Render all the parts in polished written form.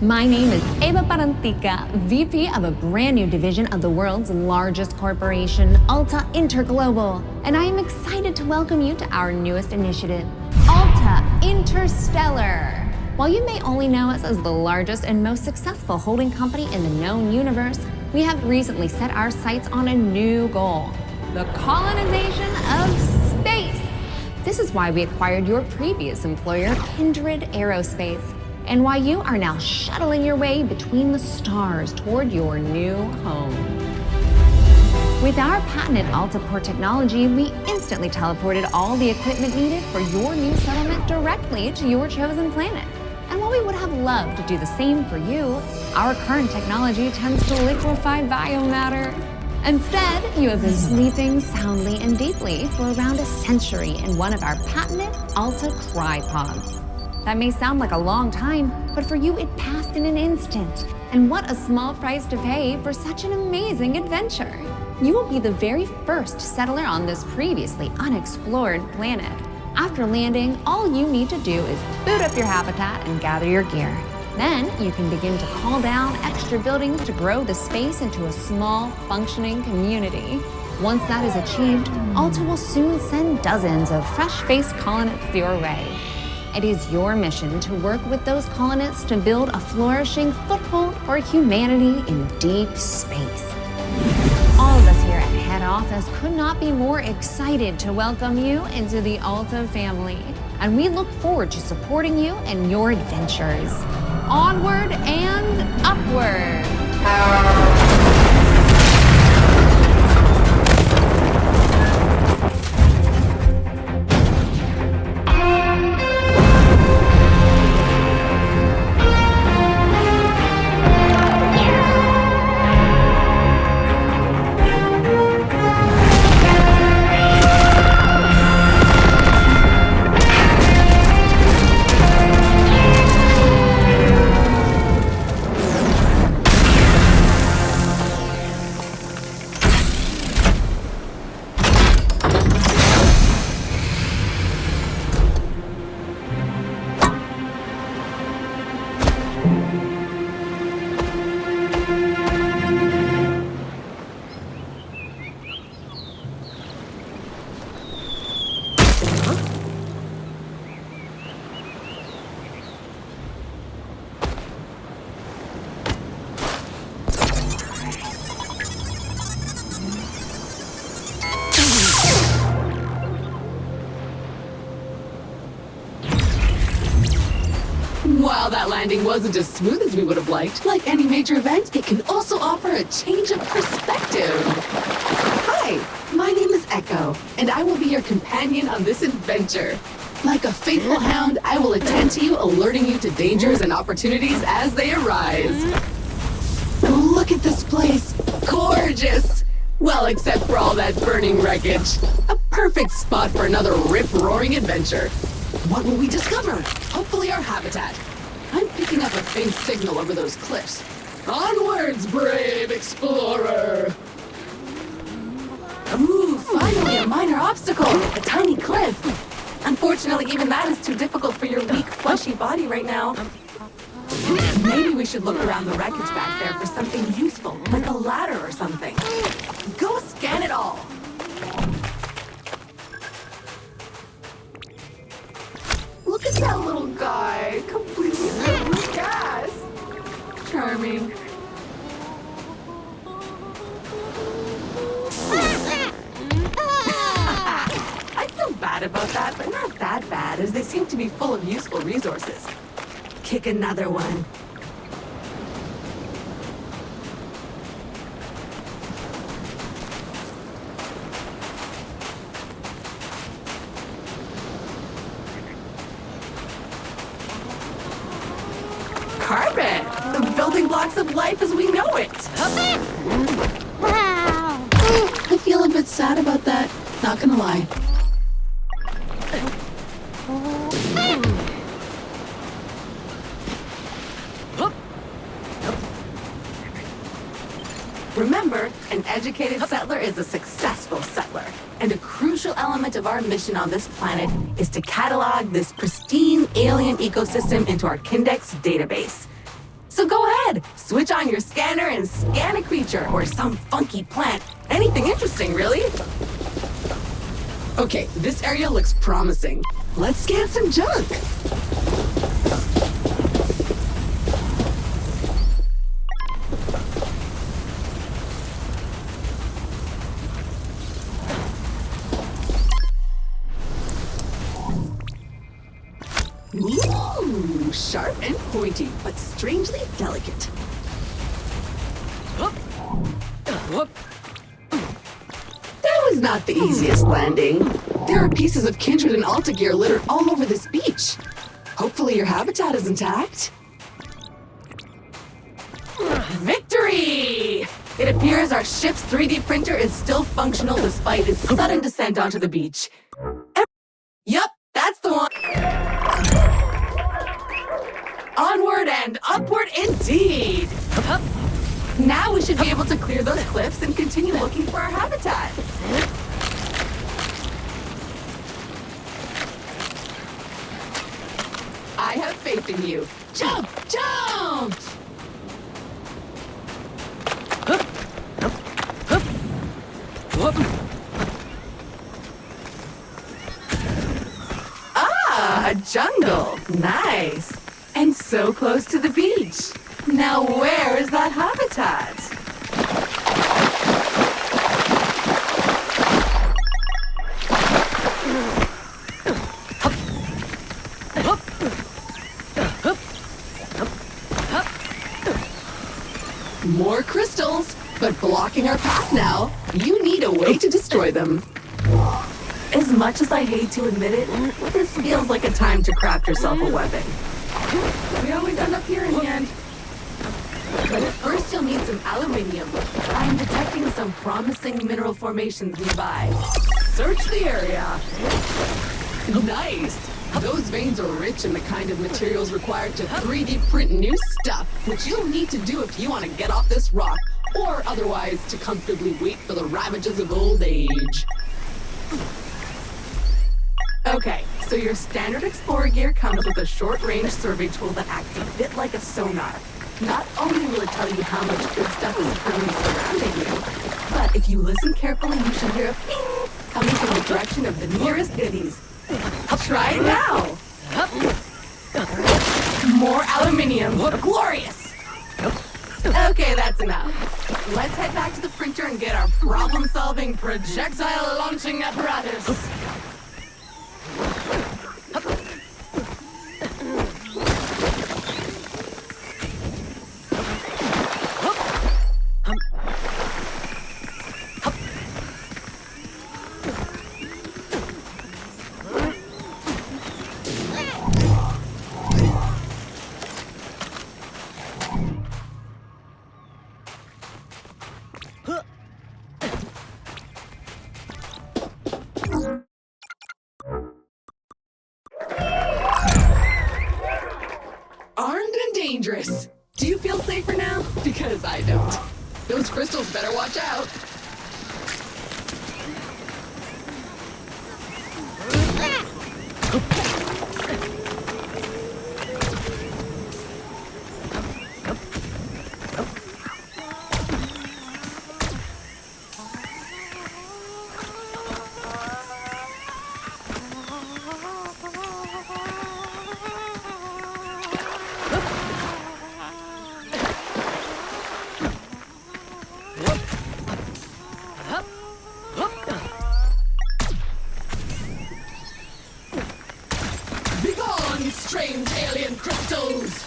My name is Eva Parantica, VP of a brand new division of the world's largest corporation, Alta Interglobal, and I am excited to welcome you to our newest initiative, Alta Interstellar. While you may only know us as the largest and most successful holding company in the known universe, we have recently set our sights on a new goal, the colonization of space. This is why we acquired your previous employer, Kindred Aerospace, and why you are now shuttling your way between the stars toward your new home. With our patented Altaport technology, we instantly teleported all the equipment needed for your new settlement directly to your chosen planet. And while we would have loved to do the same for you, our current technology tends to liquefy biomatter. Instead, you have been sleeping soundly and deeply for around a century in one of our patented Alta Crypods. That may sound like a long time, but for you it passed in an instant. And what a small price to pay for such an amazing adventure. You will be the very first settler on this previously unexplored planet. After landing, all you need to do is boot up your habitat and gather your gear. Then you can begin to call down extra buildings to grow the space into a small, functioning community. Once that is achieved, Alta will soon send dozens of fresh-faced colonists your way. It is your mission to work with those colonists to build a flourishing foothold for humanity in deep space. All of us here at head office could not be more excited to welcome you into the Alta family, and we look forward to supporting you in your adventures. Onward and upward! While that landing wasn't as smooth as we would have liked, like any major event, it can also offer a change of perspective. Hi, my name is Echo, and I will be your companion on this adventure. Like a faithful hound, I will attend to you, alerting you to dangers and opportunities as they arise. Look at this place. Gorgeous! Well, except for all that burning wreckage. A perfect spot for another rip-roaring adventure. What will we discover? Hopefully our habitat. I'm picking up a faint signal over those cliffs. Onwards, brave explorer! Ooh, finally a minor obstacle! A tiny cliff! Unfortunately, even that is too difficult for your weak, fleshy body right now. Maybe we should look around the wreckage back there for something useful, like a ladder or something. Go scan it all! Look at that little guy, completely filled with gas. Charming. I feel bad about that, but not that bad, as they seem to be full of useful resources. Kick another one. Carbon! The building blocks of life as we know it! I feel a bit sad about that, not gonna lie. Remember, an educated settler is a successful settler, and a crucial element of our mission on this planet is to catalog this pristine alien ecosystem into our Kindex database. So go ahead, switch on your scanner and scan a creature or some funky plant. Anything interesting, really. Okay, this area looks promising. Let's scan some junk. Ooh, sharp and pointy, but strangely delicate. That was not the easiest landing. There are pieces of Kindred and Alta gear littered all over this beach. Hopefully your habitat is intact. Victory! It appears our ship's 3D printer is still functional despite its sudden descent onto the beach. Yup, that's the one. Onward and upward indeed! Now we should be able to clear those cliffs and continue looking for our habitat. I have faith in you. Jump! Jump! Ah, a jungle. Nice. And so close to the beach. Now where is that habitat? More crystals, but blocking our path now. You need a way to destroy them. As much as I hate to admit it, this feels like a time to craft yourself a weapon. We always end up here in the end. But at first you'll need some aluminium. I'm detecting some promising mineral formations nearby. Search the area. Nice! Those veins are rich in the kind of materials required to 3D print new stuff, which you'll need to do if you want to get off this rock, or otherwise to comfortably wait for the ravages of old age. Okay, so your standard Explorer gear comes with a short-range survey tool that acts a bit like a sonar. Not only will it tell you how much good stuff is currently surrounding you, but if you listen carefully, you should hear a ping coming from the direction of the nearest goodies. Try it now! More aluminium. Glorious! Okay, that's enough. Let's head back to the printer and get our problem-solving projectile-launching apparatus. Armed and dangerous. Do you feel safer now? Because I don't. Those crystals better watch out. Begone, strange alien crystals!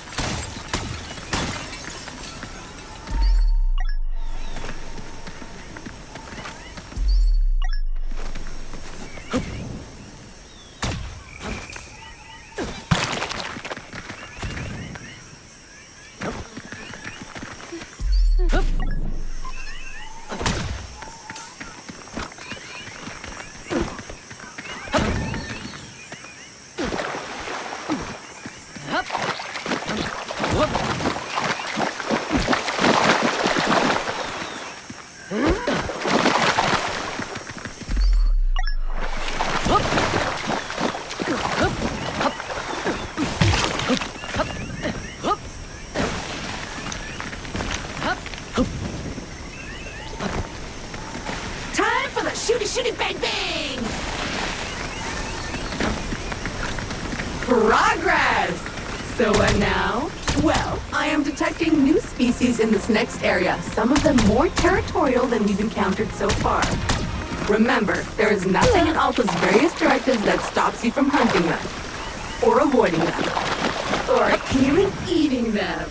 shooty, bang, bang! Progress! So what now? Well, I am detecting new species in this next area, some of them more territorial than we've encountered so far. Remember, there is nothing in Alta's various directives that stops you from hunting them, or avoiding them, or even eating them.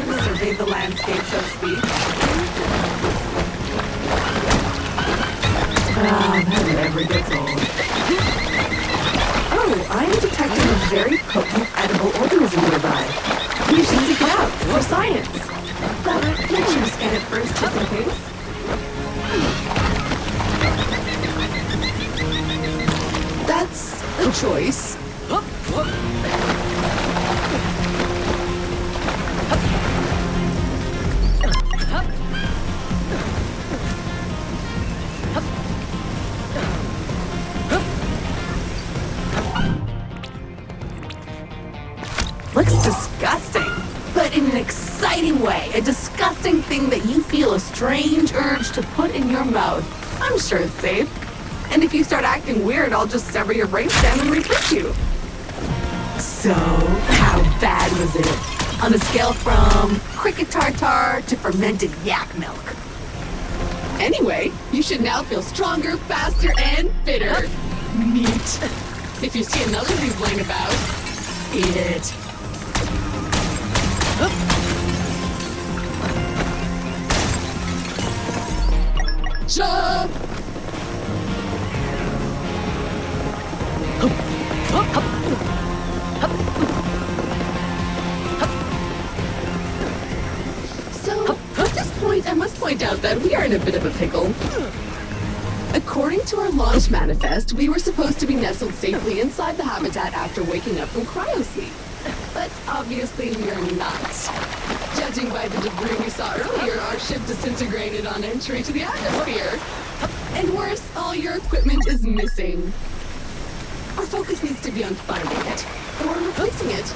Survey the landscape, so to speak. That never gets old. Oh, I am detecting a very potent edible organism nearby. We should seek it out for science. But let's just scan it first, just in case. That's a choice. Looks disgusting, but in an exciting way. A disgusting thing that you feel a strange urge to put in your mouth. I'm sure it's safe. And if you start acting weird, I'll just sever your brainstem and replace you. So, how bad was it? On a scale from cricket tartar to fermented yak milk. Anyway, you should now feel stronger, faster, and fitter. Meat. If you see another of these laying about, eat it. Jump! So, at this point, I must point out that we are in a bit of a pickle. According to our launch manifest, we were supposed to be nestled safely inside the habitat after waking up from cryosleep. But obviously we are not. Judging by the debris we saw earlier, our ship disintegrated on entry to the atmosphere. And worse, all your equipment is missing. Our focus needs to be on finding it, or replacing it.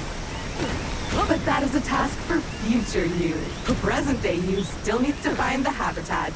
But that is a task for future you. Present-day you still needs to find the habitat.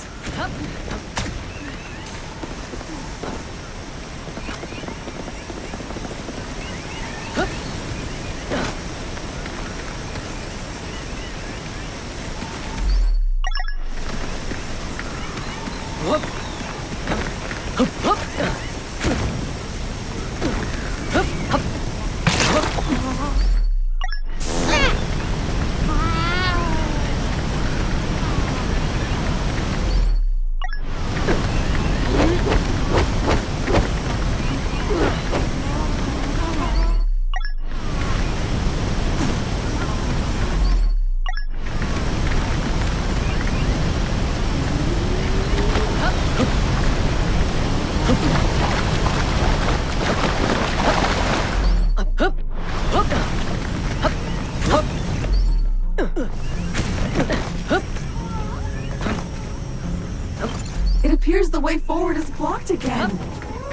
It appears the way forward is blocked again.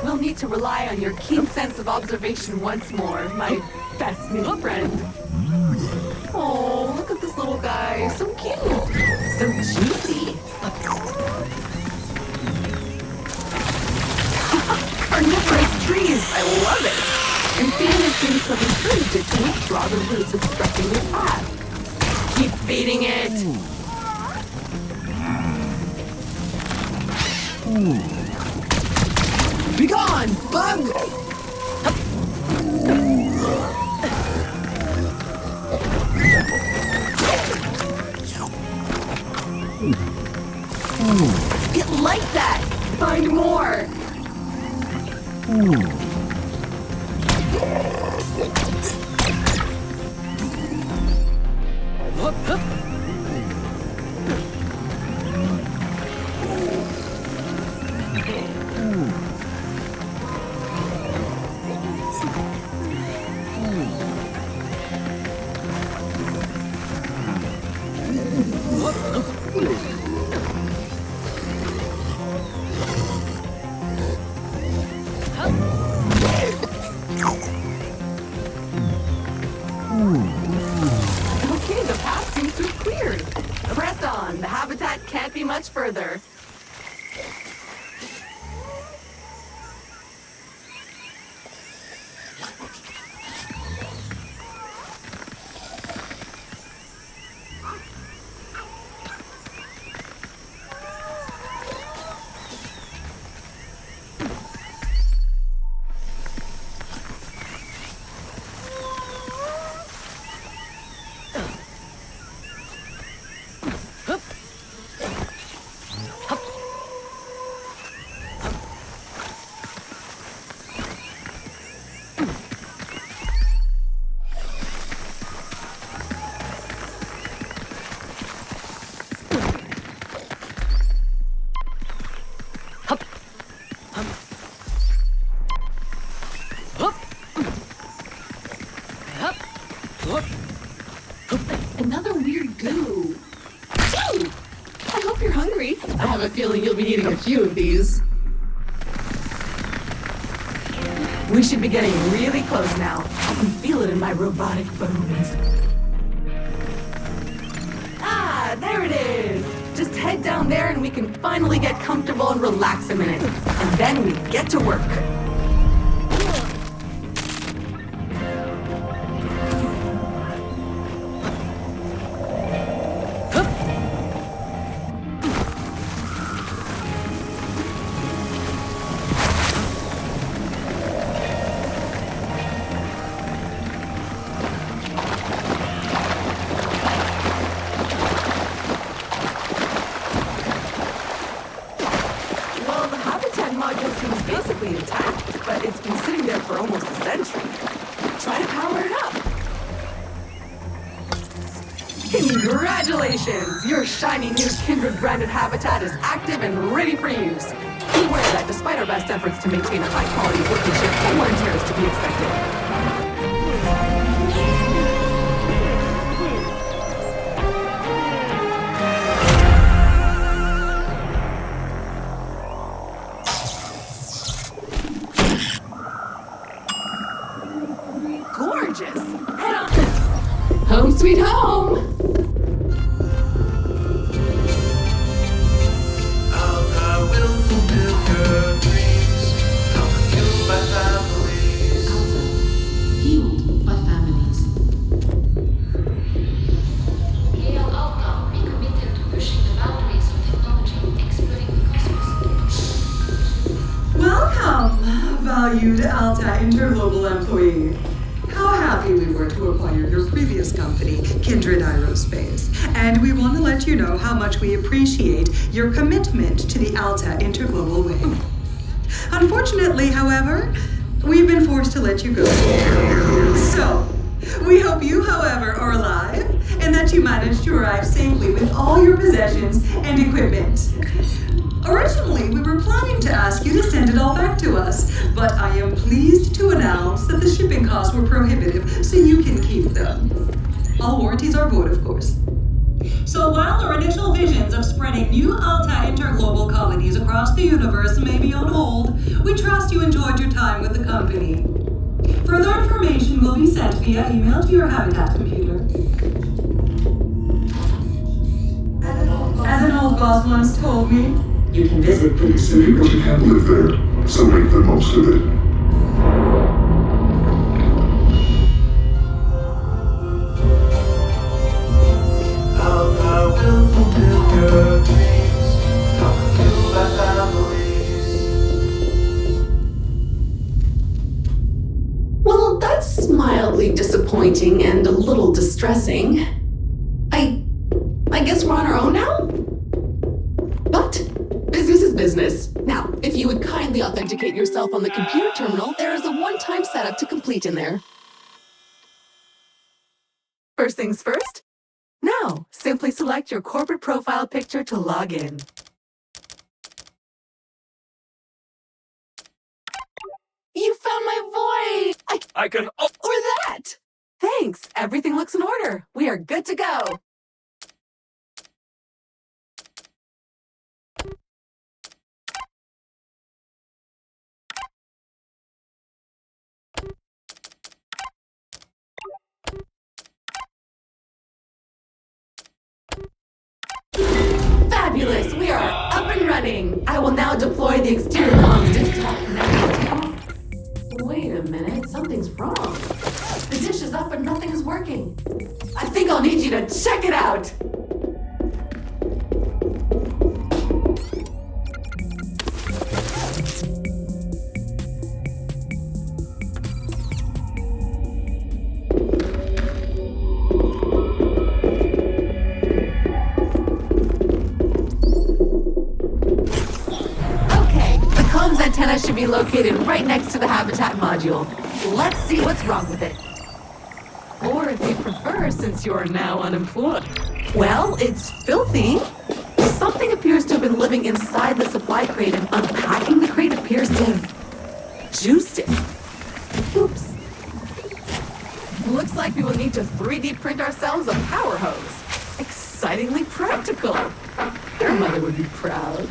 We'll need to rely on your keen sense of observation once more, my best new friend. Oh, look at this little guy. So cute. So juicy. Carnivorous trees. I love it. And Fiona seems to have encouraged it to withdraw the roots obstructing your path. Keep feeding it. Be gone, bug! It like that! Find more! can't be much further. Another weird goo. Ew! I hope you're hungry. I have a feeling you'll be eating a few of these. We should be getting really close now. I can feel it in my robotic bones. Ah, there it is! Just head down there and we can finally get comfortable and relax a minute. And then we get to work. Basically intact, but it's been sitting there for almost a century. Try to power it up. Congratulations! Your shiny new Kindred branded habitat is active and ready for use. Be aware that despite our best efforts to maintain a high quality workmanship, wear and tear is to be expected. Gorgeous! Head on! Home sweet home! Alta will fulfill your dreams. Alta fueled by families. Alta, fueled by families. Hail Alta, be committed to pushing the boundaries of technology, exploring the cosmos. Welcome, valued Alta Interglobal employee. How happy we were to acquire your previous company, Kindred Aerospace. And we want to let you know how much we appreciate your commitment to the Alta Interglobal way. Unfortunately, however, we've been forced to let you go. So, we hope you, however, are alive and that you managed to arrive safely with all your possessions and equipment. Originally, we were planning to ask you to send it all back to us, but I am pleased to announce that the shipping costs were prohibitive, so you can keep them. All warranties are void, of course. So while our initial visions of spreading new Alta Interglobal colonies across the universe may be on hold, we trust you enjoyed your time with the company. Further information will be sent via email to your Habitat computer. As an old boss once told me, you can visit pretty soon. People can handle it there, so make the most of it. Alta will fulfill your dreams. Alta fueled by families. Well, that's mildly disappointing and a little distressing. I guess we're on our own now? But business is business. Now, if you would kindly authenticate yourself on the computer terminal, there is a one-time setup to complete in there. First things first. Now, simply select your corporate profile picture to log in. You found my voice! I can. Or that! Thanks, everything looks in order. We are good to go. Fabulous! I will now deploy the exterior comms desktop connected to... Wait a minute, something's wrong. The dish is up but nothing is working. I think I'll need you to check it out. Antenna should be located right next to the habitat module. Let's see what's wrong with it. Or if you prefer, since you're now unemployed. Well, it's filthy. Something appears to have been living inside the supply crate, and unpacking the crate appears to have juiced it. Oops. Looks like we will need to 3D print ourselves a power hose. Excitingly practical. Your mother would be proud.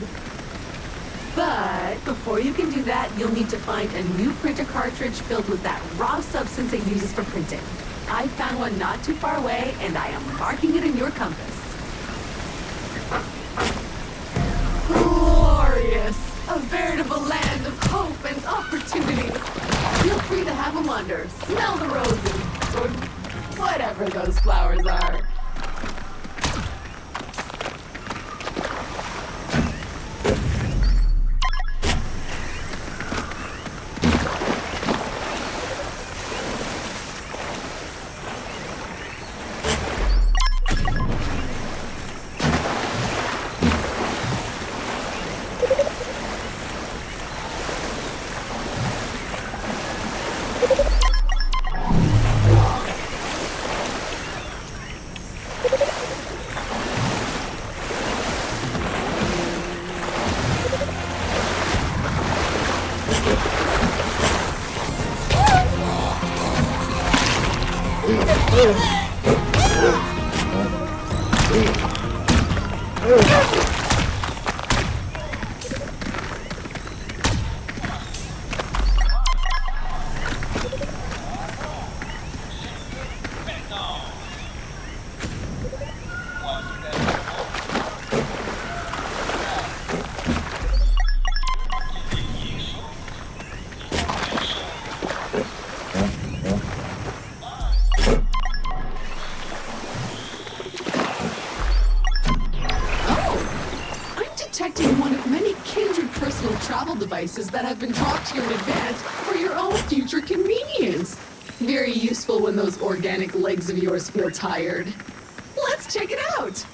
But before you can do that, you'll need to find a new printer cartridge filled with that raw substance it uses for printing. I found one not too far away, and I am marking it in your compass. Glorious! A veritable land of hope and opportunity. Feel free to have a wander, smell the roses, or whatever those flowers are. Devices that have been dropped here in advance for your own future convenience. Very useful when those organic legs of yours feel tired. Let's check it out.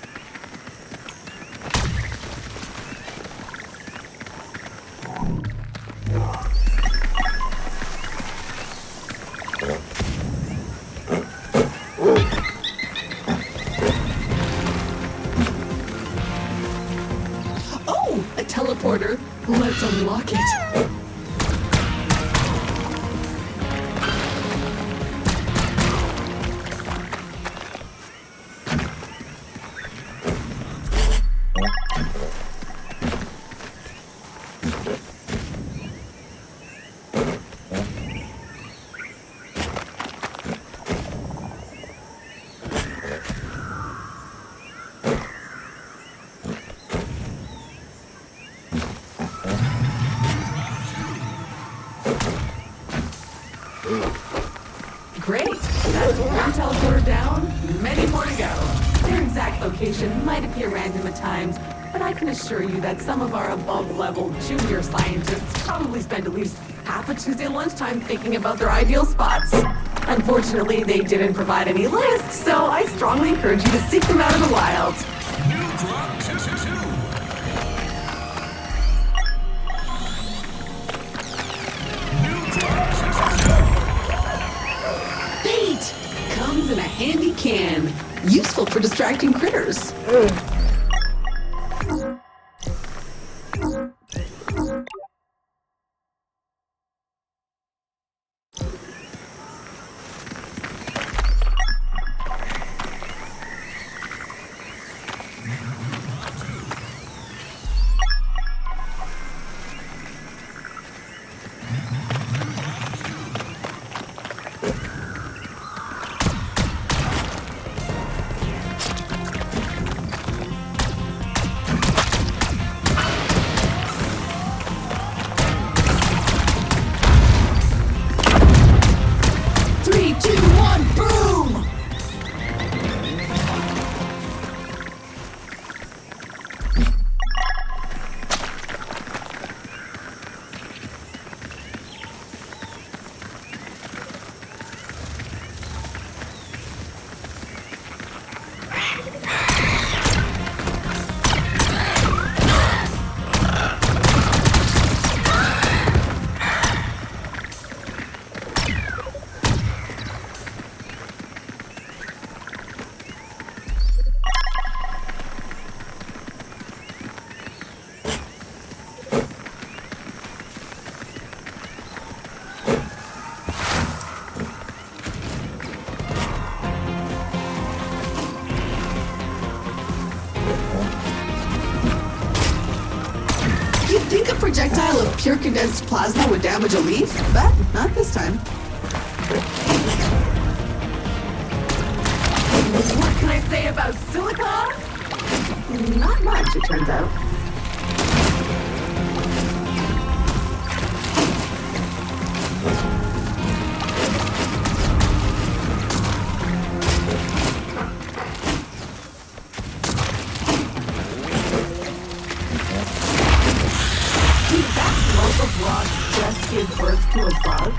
Oh, a teleporter. Let's unlock it. Great. That's one teleporter down, many more to go. Their exact location might appear random at times, but I can assure you that some of our above-level junior scientists probably spend at least half a Tuesday lunchtime thinking about their ideal spots. Unfortunately, they didn't provide any lists, so I strongly encourage you to seek them out in the wild. Bait! Comes in a handy can. Useful for distracting critters. Pure condensed plasma would damage a leaf, but not this time. What can I say about silicon? Not much, it turns out. Just give birth to a bug?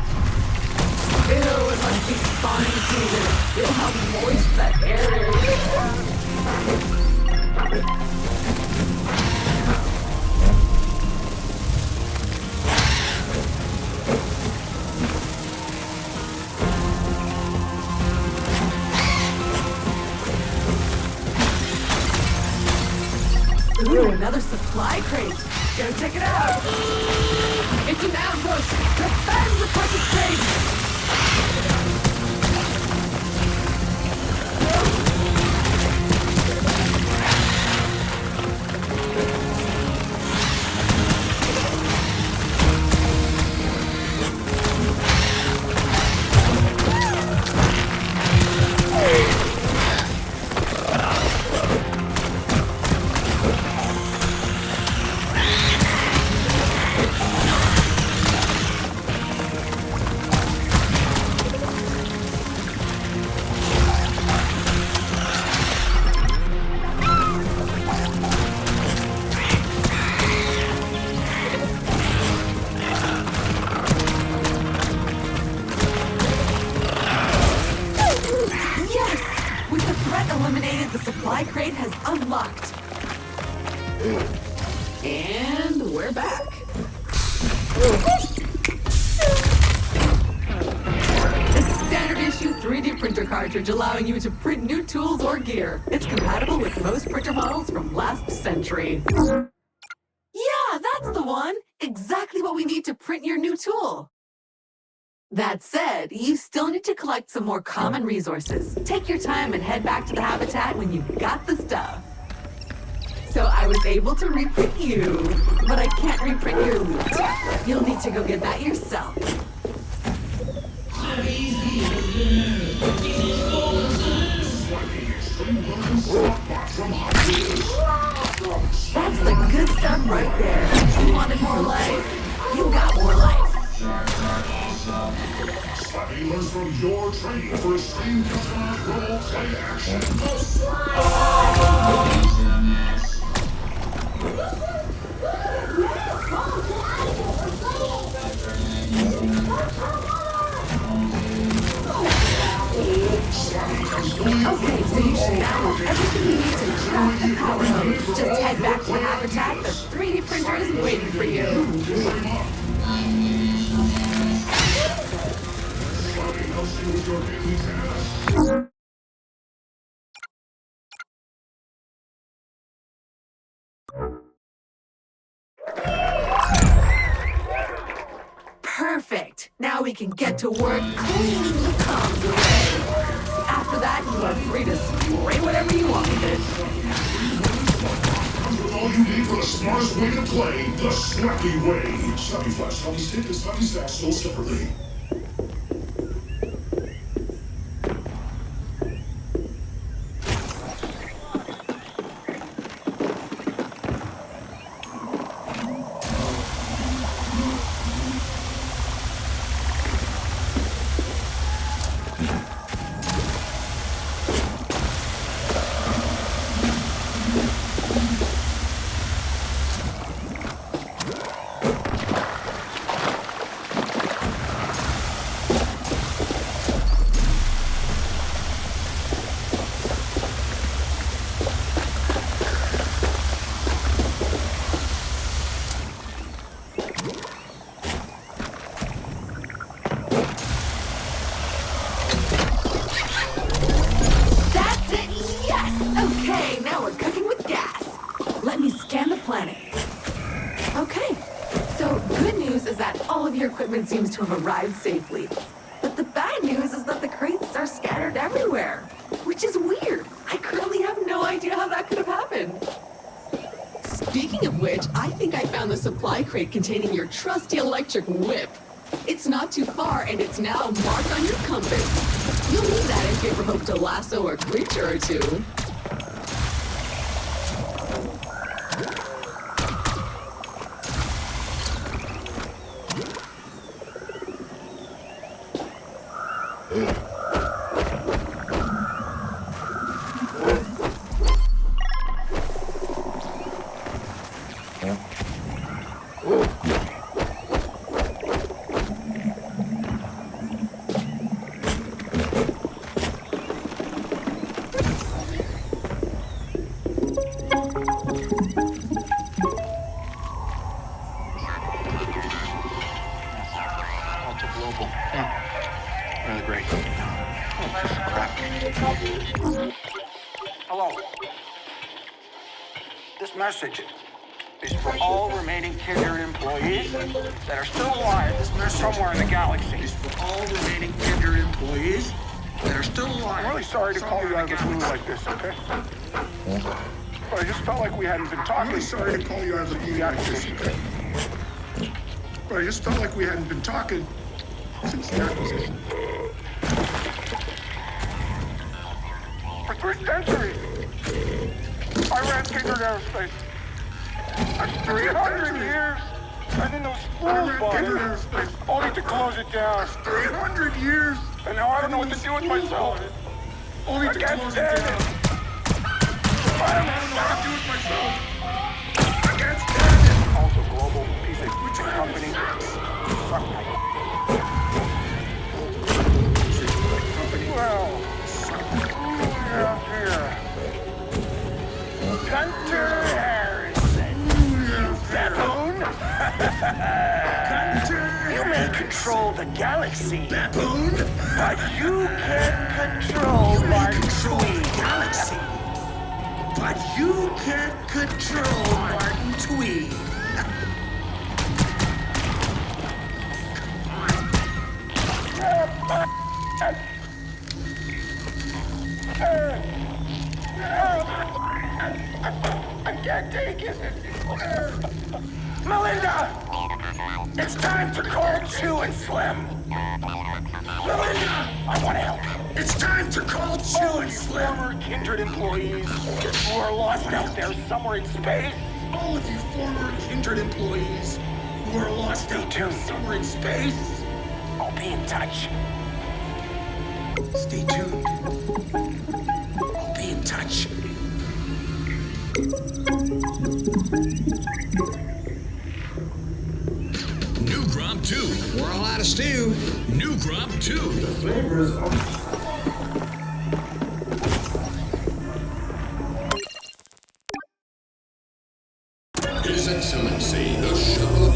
Ew, it must be spawning season. Feel how moist that air is. Ooh, another supply crate. Go check it out. It's an ambush! Defend the precious crate! Eliminated, the supply crate has unlocked. And we're back. A standard issue 3D printer cartridge allowing you to print new tools or gear. It's compatible with most printer models from last century. Yeah, that's the one. Exactly what we need to print your new tool. That said, you still need to collect some more common resources. Take your time and head back to the habitat when you've got the stuff. So I was able to reprint you, but I can't reprint your loot. You'll need to go get that yourself. That's the good stuff right there. You wanted more life? You got more life. Slappy learns from your training for extreme customized role-play action. Okay, so you should now have everything you need to craft the power hose. Just head back to the habitat. The 3D printer is waiting for you. Perfect. Now we can get to work cleaning the comms away. After that, you are free to spray whatever you want with it. With all you need for the smartest way to play, the Slappy way. Slappy Flash, Slappy Stick, and Slappy Stack sold separately. Your equipment seems to have arrived safely. But the bad news is that the crates are scattered everywhere, which is weird. I currently have no idea how that could have happened. Speaking of which, I think I found the supply crate containing your trusty electric whip. It's not too far, and it's now marked on your compass. You'll need that if you ever hope to lasso a creature or two. Ultraglobal. Yeah. Really great. Oh, piece of crap. Hello. This message is for all remaining Kindred employees that are still alive. This message somewhere in the galaxy is for all remaining Kindred employees that are still alive. I'm really sorry to call you out of the blue like this, okay? But I just felt like we hadn't been talking. I'm really sorry to call you out of the blue like this, okay? But I just felt like we hadn't been talking since the acquisition. For 3 centuries, I ran Kindred Aerospace. That's 300 years. And then those fools bought it. Only to close it down. 300 years. And now I don't know what to do with myself. Only to close it down. I don't know what to do with myself. I can't stand it. Also global piece of company. Well, who do we have here? Gunter Harrison. Raccoon? You may control the galaxy, Raccoon, but you can't control Martin Tweed. Galaxy, but you can't control Martin Tweed. I can't take it. Melinda! It's time to call Chew and Slim. Melinda! I want to help. It's time to call Chew and Slim. Former Kindred employees who are lost out there somewhere in space. All of you former Kindred employees who are lost out there somewhere in space. I'll be in touch. Stay tuned. I'll be in touch. New Crop 2. We're all out of stew. New Crop 2. The flavors of His Excellency, the shuttle.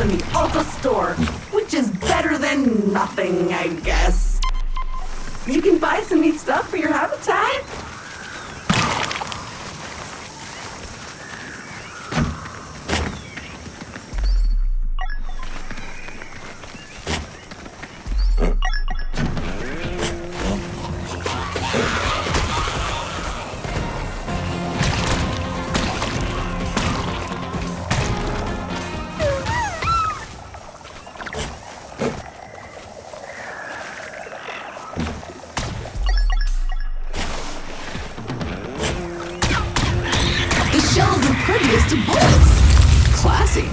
in the Ulta store, which is better than nothing, I guess. You can buy some neat stuff for your habitat. Shells are impervious to bullets. Classy.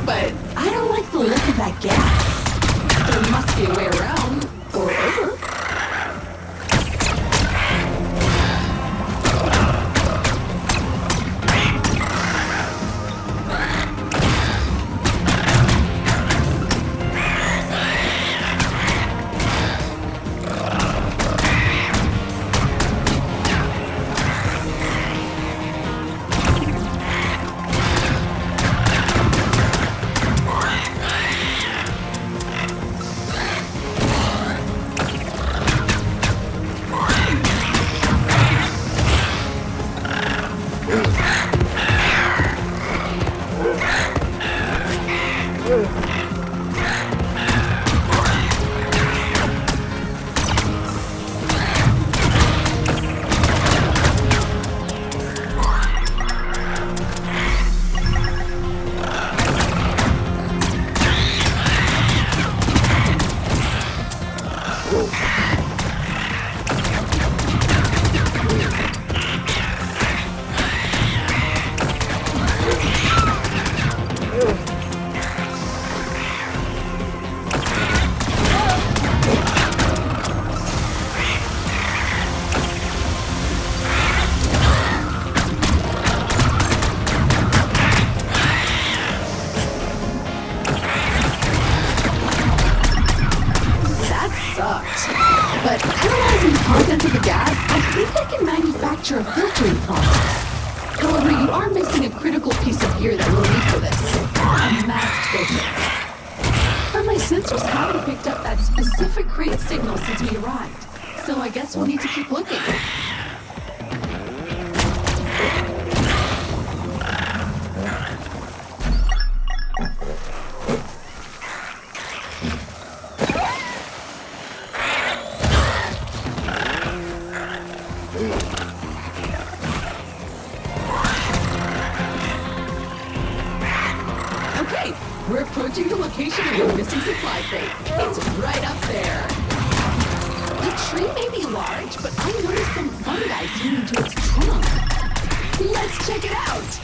But I don't like the look of that gas. There must be a way around, or over. But analyzing the contents of the gas, I think I can manufacture a filtering process. However, you are missing a critical piece of gear that we'll need for this. A masked filter. But my sensors haven't picked up that specific crate signal since we arrived. So I guess we'll need to keep looking. Okay, we're approaching the location of the missing supply crate. It's right up there. The tree may be large, but I noticed some fungi clinging to its trunk. Let's check it out.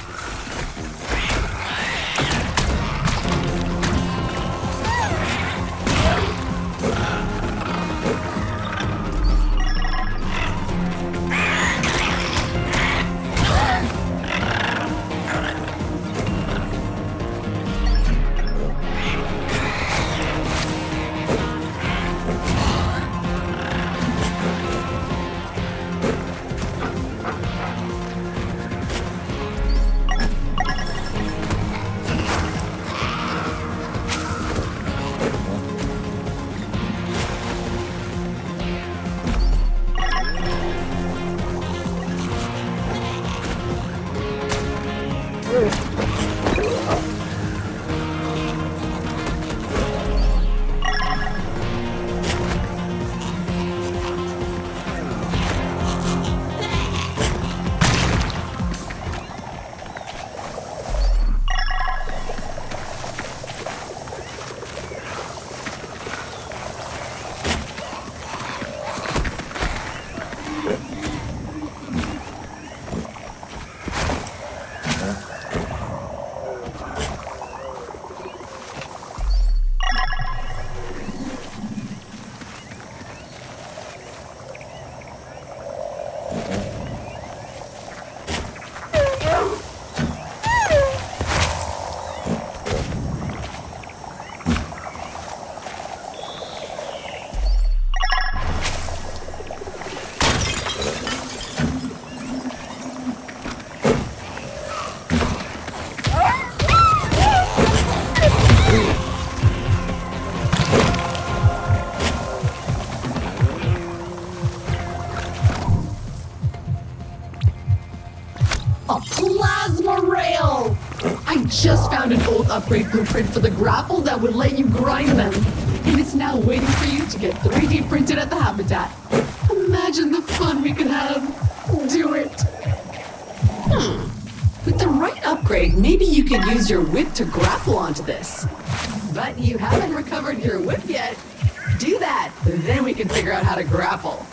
A plasma rail! I just found an old upgrade blueprint for the grapple that would let you grind them. And it's now waiting for you to get 3D printed at the habitat. Imagine the fun we could have. Do it. With the right upgrade, maybe you could use your whip to grapple onto this. But you haven't recovered your whip yet. Do that, then we can figure out how to grapple.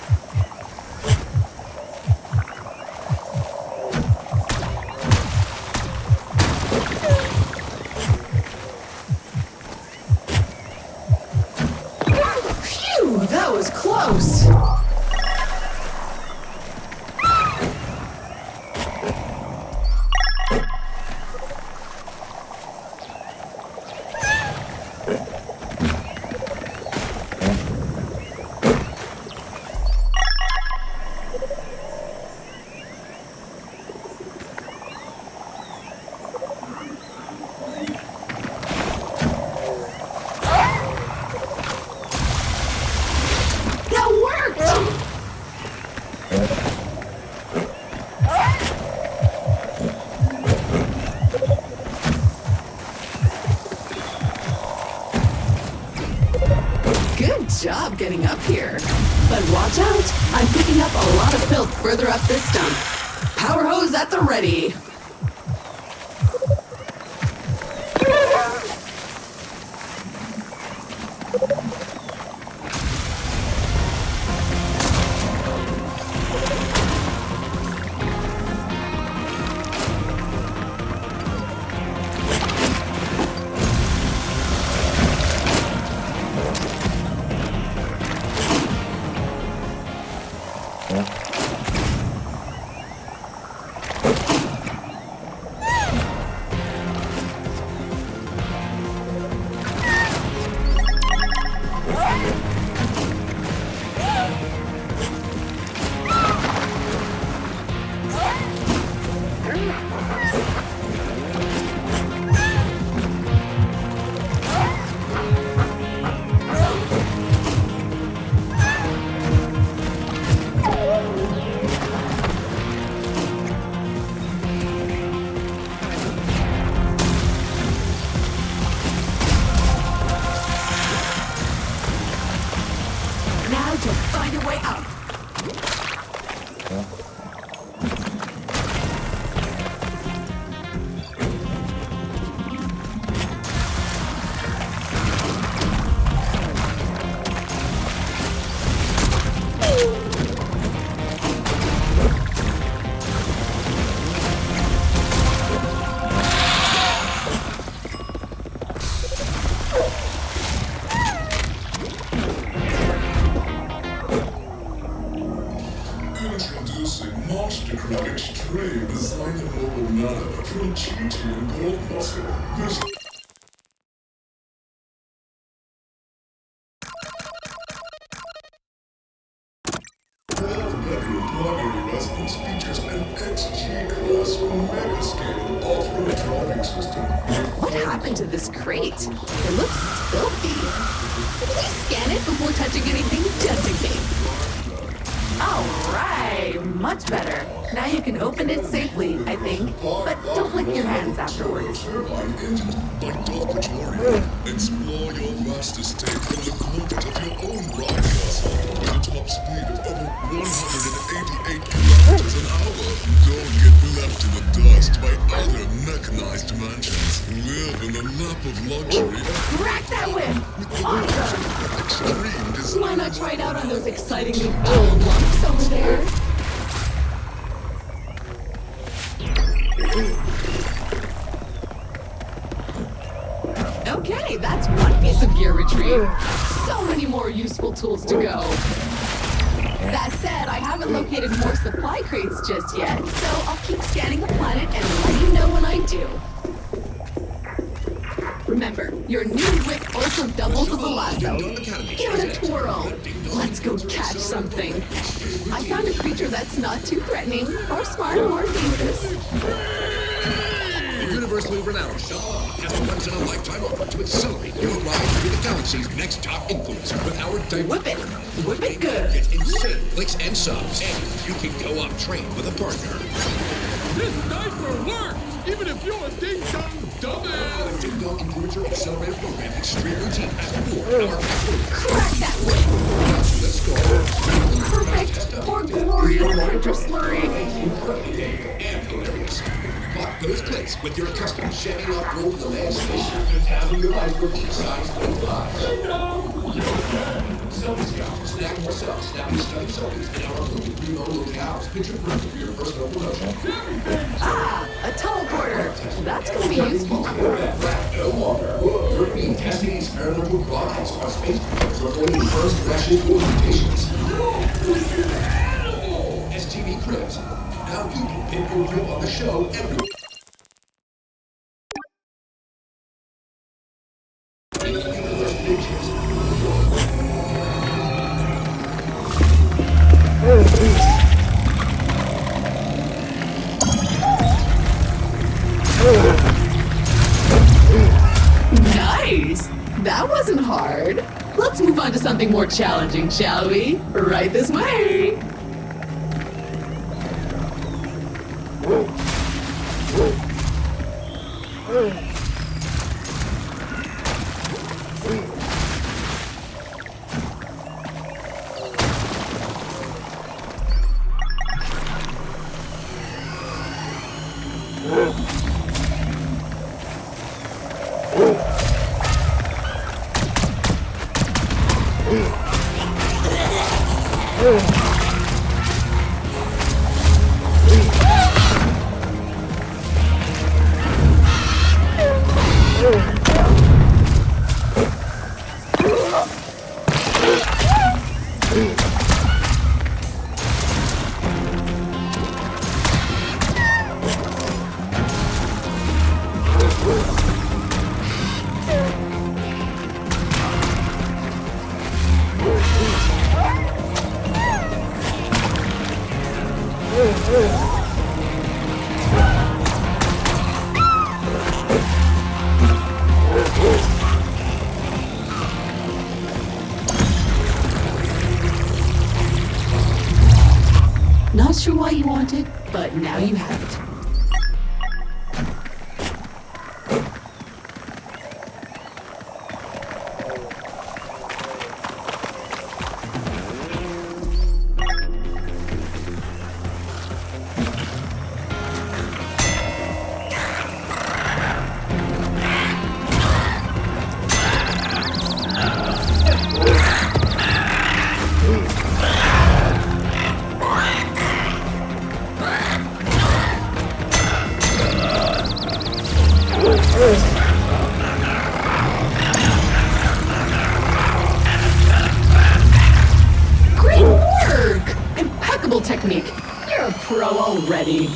Phew, that was close. Good job getting up here. But watch out, I'm picking up a lot of filth further up this stump. Power hose at the ready. Find a way out. Introducing Monster Truck Extreme, designed in mobile nano from GT and Gold Muscle. This bedroom primary residence features an XG-class mega-scale ultra-tropic system. What happened to this crate? It looks filthy. Please scan it before touching anything just in case. All right, much better. Now you can open it safely, I think. But don't lick your hands afterwards. Turbine engines by Dr. Gloria. Explore your vast estate from the comfort of your own rock castle with a top speed of over 188 kilometers an hour. Don't get left in the dust by other mechanized mansions. Live in the lap of luxury. Crack that whip! Awesome! Extreme design. Why not try it out on those excitingly foul lumps over there? Okay, that's one piece of gear retrieved. So many more useful tools to go. That said, I haven't located more supply crates just yet, so I'll keep scanning the planet and let you know when I do. Remember, your new whip also doubles as a lasso. Give it a twirl. Let's go catch something. I found a creature that's not too threatening, or smart, or dangerous. Universally renowned shuttle has a once-in-a-lifetime offer to accelerate your ride through the galaxy's next top influencer with our Whip it! Whip it good! Get insane clicks and subs, and you can go off train with a partner. This diaper works, even if you're a ding-dong dumbass. The ding-dong influencer accelerator program extreme routine has 4-hour Crack that whip! Let's go. Perfect or glorious printer slurry. And hilarious. Lock those clicks with your custom Chevy Lock Roll Delay Station and have your life for size 25. Selfie Scout. Snag more cells, snappy stunning selfies, and our movie reload loading hours. Picture proof of your personal promotion. Ah, a teleporter. That's gonna be useful. No longer. You're being testing experimental products on space for avoiding first Russian orientations. STV Cribs. Now you can pick your crib on the show every Nice! That wasn't hard. Let's move on to something more challenging, shall we? Right this way. Not sure why you want it, but now you have it. Great work! Impeccable technique. You're a pro already.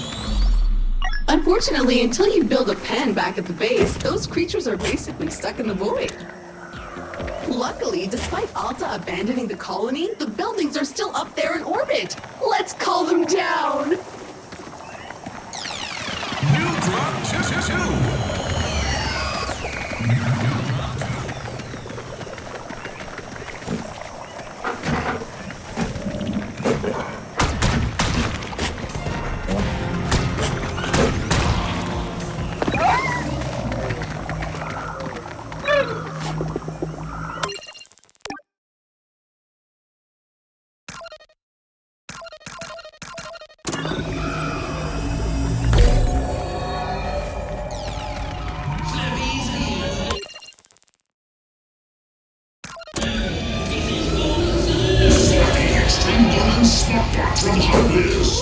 Unfortunately, until you build a pen back at the base, those creatures are basically stuck in the void. Luckily, despite Alta abandoning the colony, the buildings are still up there in orbit. Let's call them down. New drop 2. From Hobbies.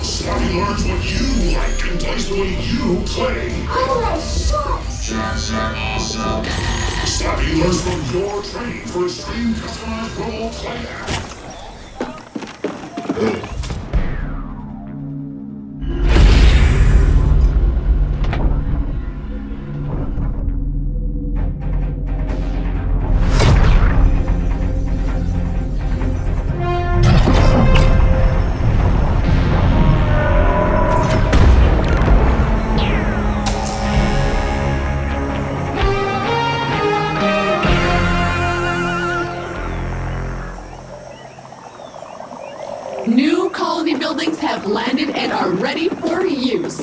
Snappy learns what you like and does the way you play. I like sharks. Snappy learns from your training for extreme customized role play. for use.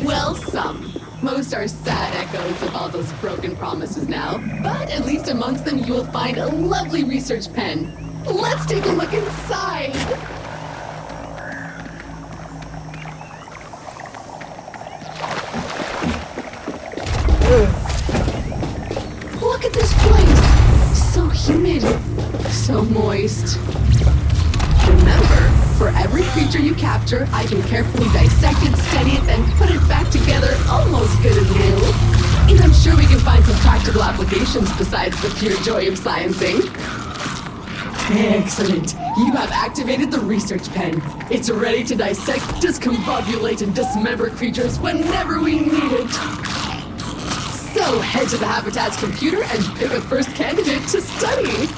Well, some. Most are sad echoes of all those broken promises now, but at least amongst them you will find a lovely research pen. Let's take a look inside. Look at this place! So humid, so moist. Remember, for every creature you capture, I can carefully dissect it, study it, then put it back together almost good as new. And I'm sure we can find some practical applications besides the pure joy of sciencing. Excellent. You have activated the research pen. It's ready to dissect, discombobulate, and dismember creatures whenever we need it. So head to the Habitat's computer and pick a first candidate to study.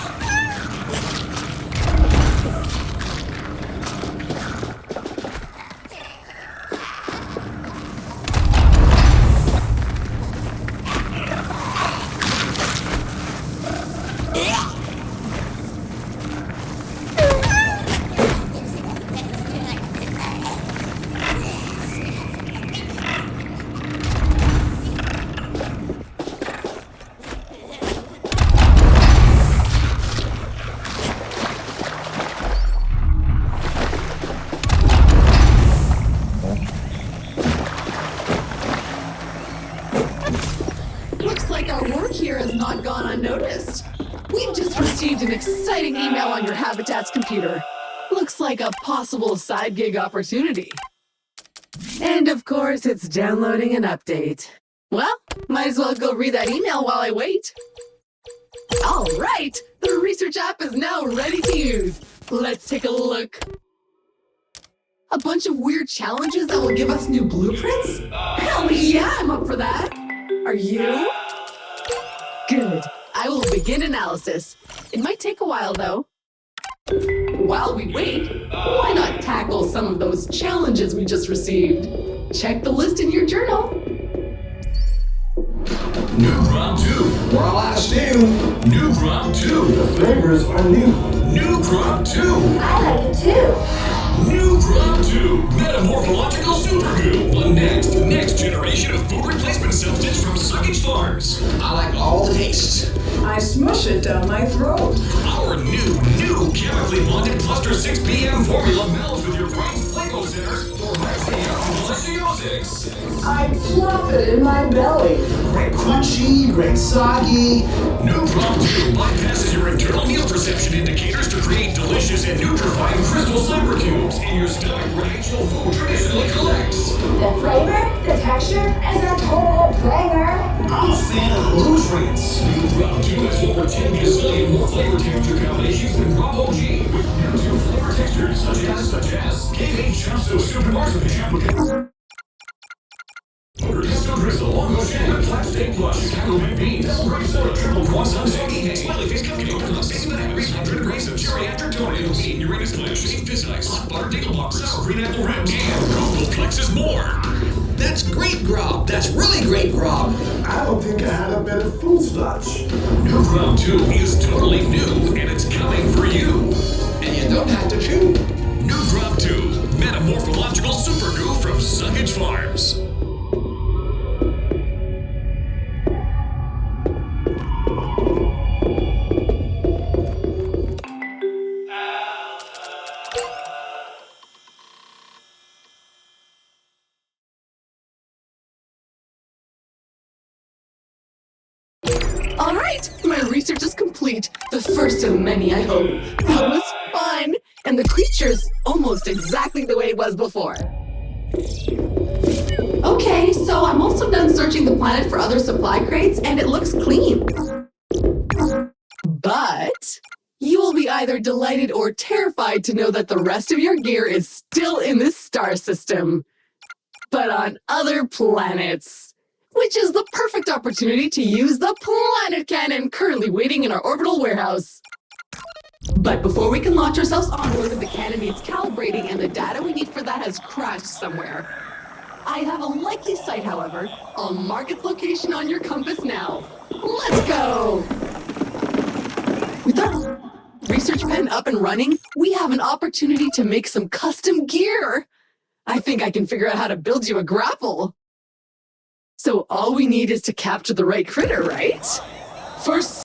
Looks like our work here has not gone unnoticed. We've just received an exciting email on your Habitat's computer. Looks like a possible side gig opportunity. And of course, it's downloading an update. Well, might as well go read that email while I wait. All right, the research app is now ready to use. Let's take a look. A bunch of weird challenges that will give us new blueprints? Hell yeah, I'm up for that. Are you? Good. I will begin analysis. It might take a while, though. While we wait, why not tackle some of those challenges we just received? Check the list in your journal. New Crop 2. Well, I stew. New Crop 2. The flavors are new. New Crop 2. I like it too. New Crop 2. Metamorphological Super Goo. The next generation of food replacement substance from Suckage Farms. I like all the tastes. I smush it down my throat. Our new chemically bonded Cluster 6 PM formula melds with your brain's flavor centers for maximum deliciosis. I plop it in my belly. Great crunchy, great soggy. New Crop 2 bypasses your internal meal perception indicators to create delicious and nutrifying crystal slumber cubes in your stomach where actual food traditionally collects. The flavor, the texture, and the total banger. I'm a fan of nutrients. New Crop 2 has over 10 gazillion more flavor texture combinations than Crop OG with new flavor textures such as KH Chapso Soup and Marzipan. Disco Drizzle, Longo Shannon, Flat Steak Plus, Chicago Baked Beans, Double Grape Soda, Triple Croissant, Sandy, Smiley Face Cupcake, Plus, 300 grams of geriatric tomatoes, Bean, Uranus Flash, Shaved Fizz Ice, Hot Butter Dingle Poppers, Sour Green Apple Ribs, and Google Plexus more. That's great grub. That's really great grub. I don't think I had a better food sludge. New Crop 2 is totally new, and it's coming for you. And you don't have to chew. New Crop 2, Metamorphological Super Goo from Suckage Farms. All right, my research is complete. The first of many, I hope. That was fun. And the creature's almost exactly the way it was before. Okay, so I'm also done searching the planet for other supply crates, and it looks clean. But you will be either delighted or terrified to know that the rest of your gear is still in this star system, but on other planets. Which is the perfect opportunity to use the planet cannon currently waiting in our orbital warehouse. But before we can launch ourselves onward, the cannon needs calibrating and the data we need for that has crashed somewhere. I have a likely site, however. I'll mark its location on your compass now. Let's go! With our research pen up and running, we have an opportunity to make some custom gear. I think I can figure out how to build you a grapple. So all we need is to capture the right critter, right? First